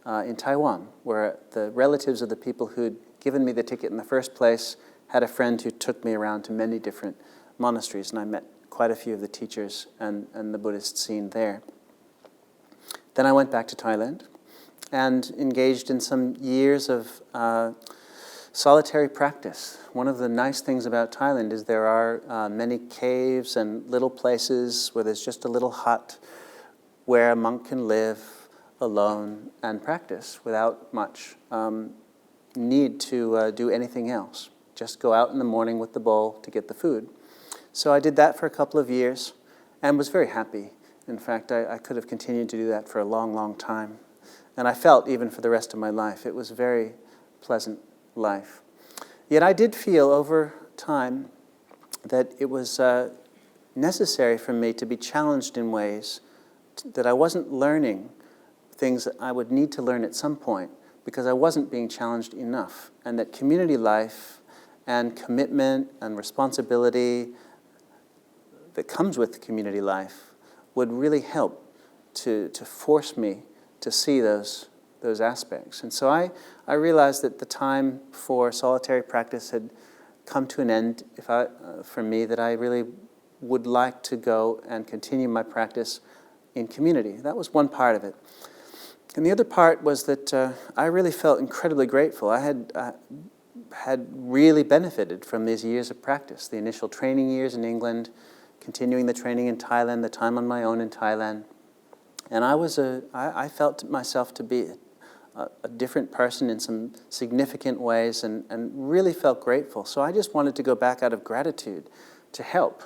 B: in Taiwan, where the relatives of the people who'd given me the ticket in the first place had a friend who took me around to many different monasteries, and I met quite a few of the teachers and the Buddhist scene there. Then I went back to Thailand and engaged in some years of solitary practice. One of the nice things about Thailand is there are many caves and little places where there's just a little hut where a monk can live alone and practice without much need to do anything else. Just go out in the morning with the bowl to get the food. So I did that for a couple of years and was very happy. In fact, I could have continued to do that for a long, long time. And I felt even for the rest of my life. It was a very pleasant life. Yet I did feel over time that it was necessary for me to be challenged in ways that I wasn't learning things that I would need to learn at some point because I wasn't being challenged enough, and that community life and commitment and responsibility that comes with community life would really help to force me to see those aspects. And so I realized that the time for solitary practice had come to an end for me, that I really would like to go and continue my practice in community. That was one part of it. And the other part was that I really felt incredibly grateful. I had really benefited from these years of practice, the initial training years in England, continuing the training in Thailand, the time on my own in Thailand. And I felt myself to be a different person in some significant ways and really felt grateful. So I just wanted to go back out of gratitude to help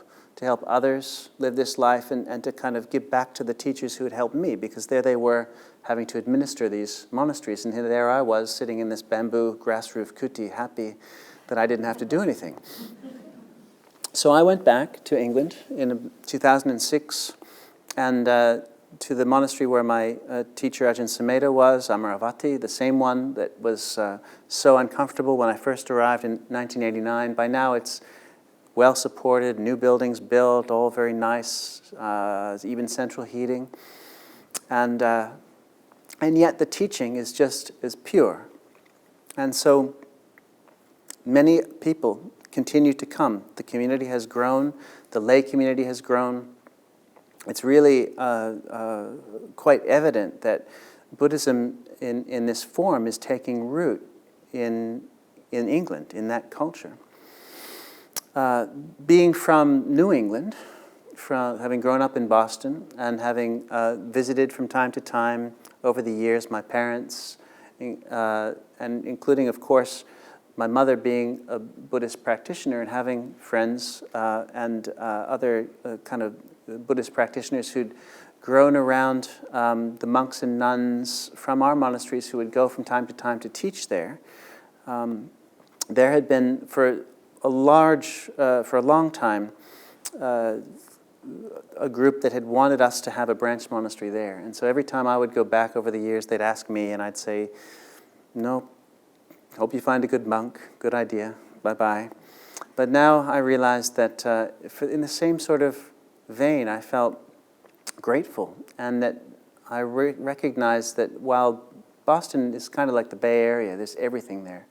B: others live this life and to kind of give back to the teachers who had helped me, because there they were having to administer these monasteries, and there I was sitting in this bamboo grass roof kuti, happy that I didn't have to do anything. So I went back to England in 2006 and to the monastery where my teacher Ajahn Jayanto was, Amaravati, the same one that was so uncomfortable when I first arrived in 1989. By now it's well supported, new buildings built, all very nice, even central heating. And yet the teaching is just as pure. And so many people continue to come. The community has grown, the lay community has grown. It's really quite evident that Buddhism in this form is taking root in England, in that culture. Being from New England, from having grown up in Boston and having visited from time to time over the years, my parents, and including, of course, my mother being a Buddhist practitioner and having friends and other kind of Buddhist practitioners who'd grown around the monks and nuns from our monasteries who would go from time to time to teach there. There had been, for a long time, a group that had wanted us to have a branch monastery there. And so every time I would go back over the years, they'd ask me, and I'd say, no, hope you find a good monk, good idea, bye-bye. But now I realized that in the same sort of vein, I felt grateful, and that I recognized that while Boston is kind of like the Bay Area, there's everything there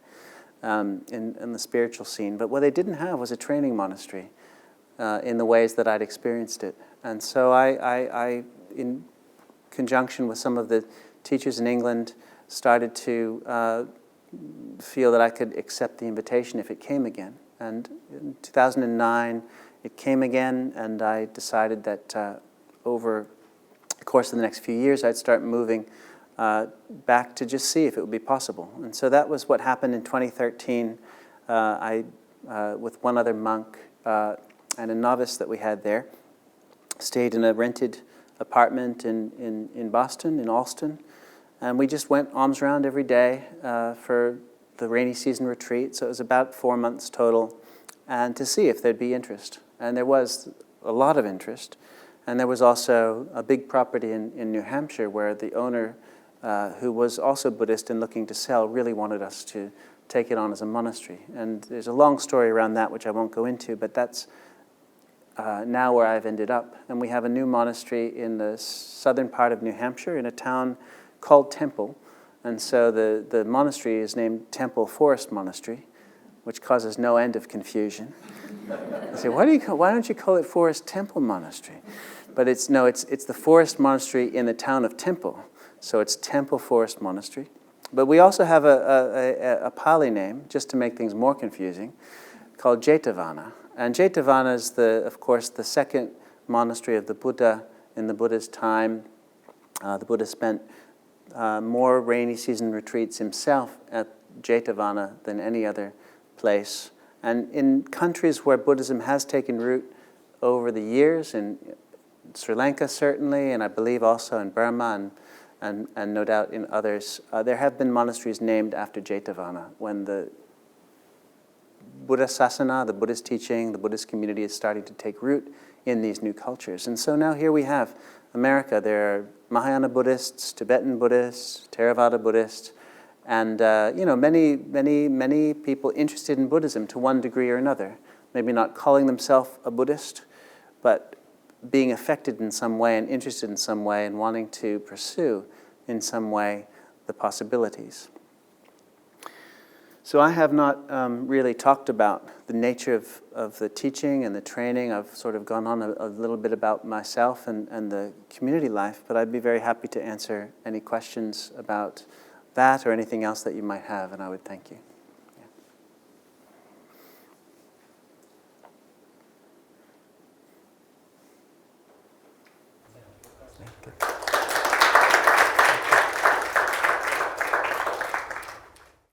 B: in the spiritual scene, but what they didn't have was a training monastery in the ways that I'd experienced it. And so I in conjunction with some of the teachers in England, started to feel that I could accept the invitation if it came again. And in 2009, it came again, and I decided that over the course of the next few years, I'd start moving back to just see if it would be possible. And so that was what happened in 2013. With one other monk and a novice that we had there, stayed in a rented apartment in Boston, in Allston, and we just went alms round every day for the rainy season retreat. So it was about 4 months total, and to see if there'd be interest. And there was a lot of interest. And there was also a big property in New Hampshire where the owner, who was also Buddhist and looking to sell, really wanted us to take it on as a monastery. And there's a long story around that, which I won't go into, but that's now where I've ended up. And we have a new monastery in the southern part of New Hampshire in a town called Temple. And so the monastery is named Temple Forest Monastery, which causes no end of confusion. I say, why don't you call it Forest Temple Monastery? But it's the Forest Monastery in the town of Temple. So it's Temple Forest Monastery. But we also have a Pali name, just to make things more confusing, called Jetavana. And Jetavana is, of course, the second monastery of the Buddha in the Buddha's time. The Buddha spent more rainy season retreats himself at Jetavana than any other place. And in countries where Buddhism has taken root over the years, in Sri Lanka certainly, and I believe also in Burma and no doubt in others, there have been monasteries named after Jetavana when the Buddha Sasana, the Buddhist teaching, the Buddhist community is starting to take root in these new cultures. And so now here we have America. There are Mahayana Buddhists, Tibetan Buddhists, Theravada Buddhists, and many people interested in Buddhism to one degree or another. Maybe not calling themselves a Buddhist, but being affected in some way and interested in some way and wanting to pursue in some way the possibilities. So I have not really talked about the nature of the teaching and the training. I've sort of gone on a little bit about myself and the community life, but I'd be very happy to answer any questions about that or anything else that you might have, and I would thank you.